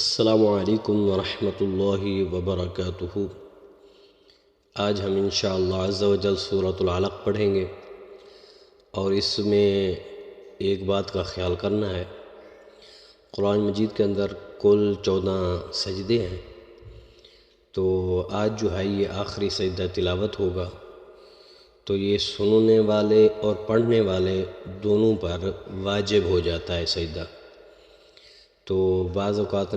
السلام علیکم ورحمۃ اللہ وبرکاتہ۔ آج ہم انشاءاللہ عز و جل سورۃ العلق پڑھیں گے، اور اس میں ایک بات کا خیال کرنا ہے۔ قرآن مجید کے اندر کل 14 سجدے ہیں، تو آج جو ہے یہ آخری سجدہ تلاوت ہوگا، تو یہ سننے والے اور پڑھنے والے دونوں پر واجب ہو جاتا ہے سجدہ۔ تو بعض اوقات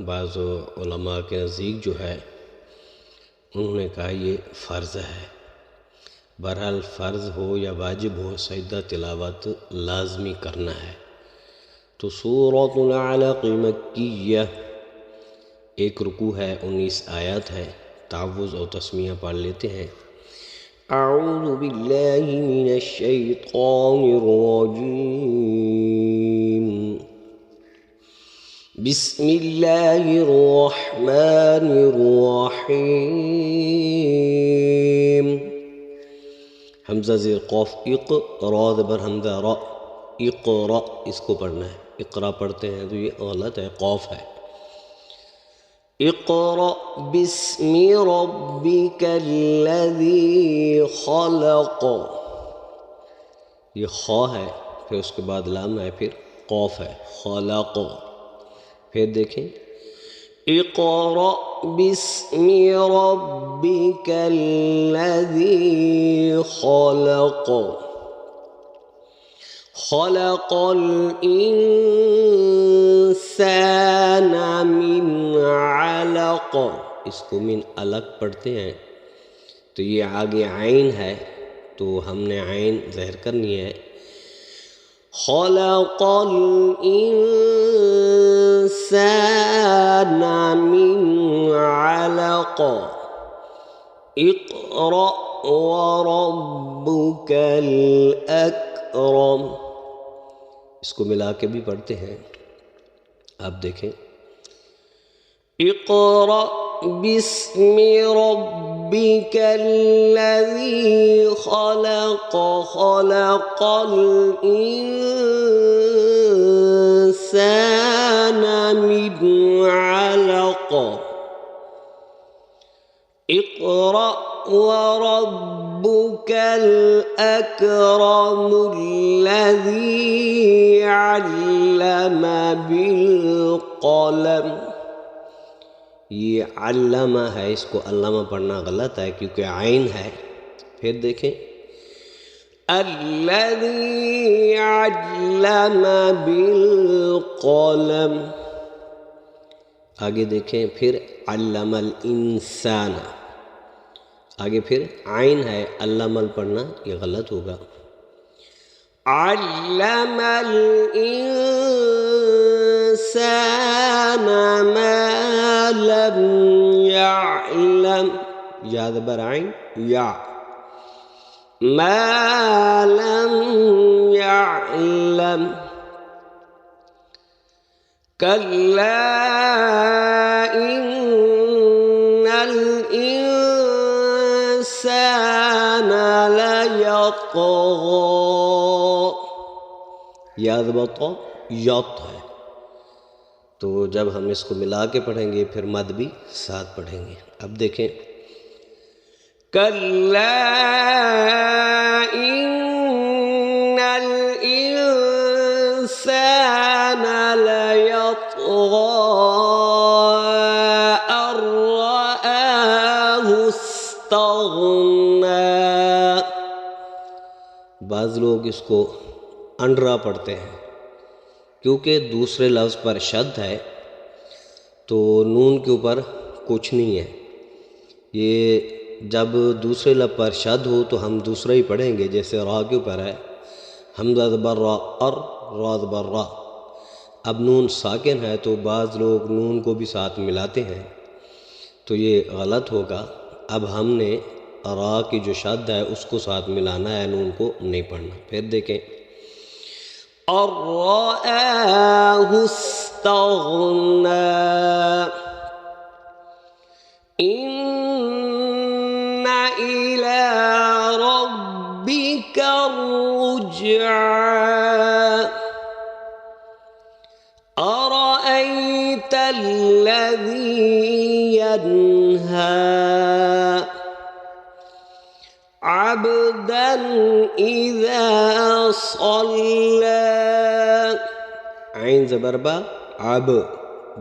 بعض علماء کے نزدیک جو ہے انہوں نے کہا یہ فرض ہے۔ بہرحال فرض ہو یا واجب ہو، سجدہ تلاوت لازمی کرنا ہے۔ تو سورۃ العلق مکیہ، ایک رکوع ہے، 19 آیات ہے۔ تعوذ اور تسمیہ پڑھ لیتے ہیں۔ اعوذ باللہ من الشیطان الرجیم، بسم اللہ الرحمن الرحیم۔ حمزہ زیر قاف اق، را زبر حمزہ را، اقرا اس کو پڑھنا ہے۔ اقرا پڑھتے ہیں تو یہ غلط ہے، قاف ہے۔ اقرأ بسم ربک الذی خلق، یہ خا ہے، پھر اس کے بعد لام ہے، پھر قاف ہے، خلق۔ پھر دیکھیں، اقرأ بسم ربک الذی خلق، خلق الانسان من علق، اس کو من علق پڑھتے ہیں، تو یہ آگے عین ہے، تو ہم نے عین ظاہر کرنی ہے۔ خلق الانسان من علق، اقرأ وربک الاکرم، اس کو ملا کے بھی پڑھتے ہیں۔ آپ دیکھیں، اقرأ بسم ربک الذی خلق، خلق الانسان من علق، اقرأ وربک الاکرم الذی علم بالقلم، یہ علامہ ہے، اس کو علامہ پڑھنا غلط ہے کیونکہ عین ہے۔ پھر دیکھیں، الذی علم بالقلم، آگے دیکھیں، پھر علم الانسان، آگے پھر عین ہے، علم پڑھنا یہ غلط ہوگا۔ علم الانسان ما لم يعلم، یا زبر عین یا، ما لم يعلم، کلا ان الانسان لیطغی، یا زبر یط ہے، تو جب ہم اس کو ملا کے پڑھیں گے پھر مد بھی ساتھ پڑھیں گے۔ اب دیکھیں، کلا ان الانسان لیطغی ان رآہ استغنی، بعض لوگ اس کو انڈرا پڑھتے ہیں، کیونکہ دوسرے لفظ پر شد ہے تو نون کے اوپر کچھ نہیں ہے۔ یہ جب دوسرے لفظ پر شد ہو تو ہم دوسرا ہی پڑھیں گے، جیسے را کے اوپر ہے، حمزہ زبر را، را زبر را۔ اب نون ساکن ہے تو بعض لوگ نون کو بھی ساتھ ملاتے ہیں، تو یہ غلط ہوگا۔ اب ہم نے را کی جو شد ہے اس کو ساتھ ملانا ہے، نون کو نہیں پڑھنا۔ پھر دیکھیں، ان رآہ استغنی، ان الی ربک الرجعی، أرأيت الذي ينهى عبدا إذا صلى عين زبر با عب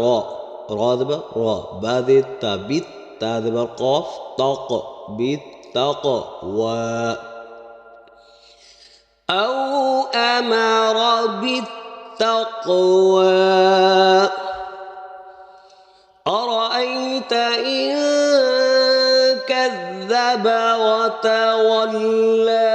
را را ذبر را بعد التا بالتا ذبر قاف طق بالتقوى أو أمر بالتقوى أرأيت إن كذب وتولى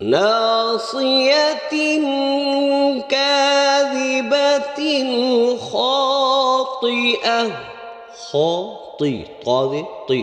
ناصية كاذبة خاطئة خاطي طاذي طي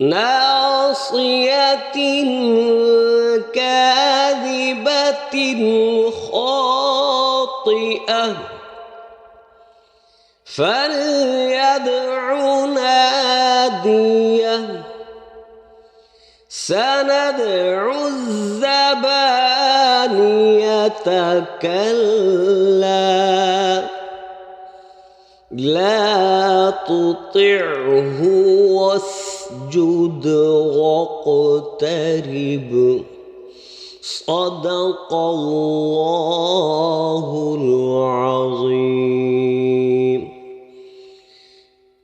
ناصية كاذبة خاطئة فليدع ناديه سندع الزبانية كلا لا تطعه واسجد واقترب صدق الله العظيم।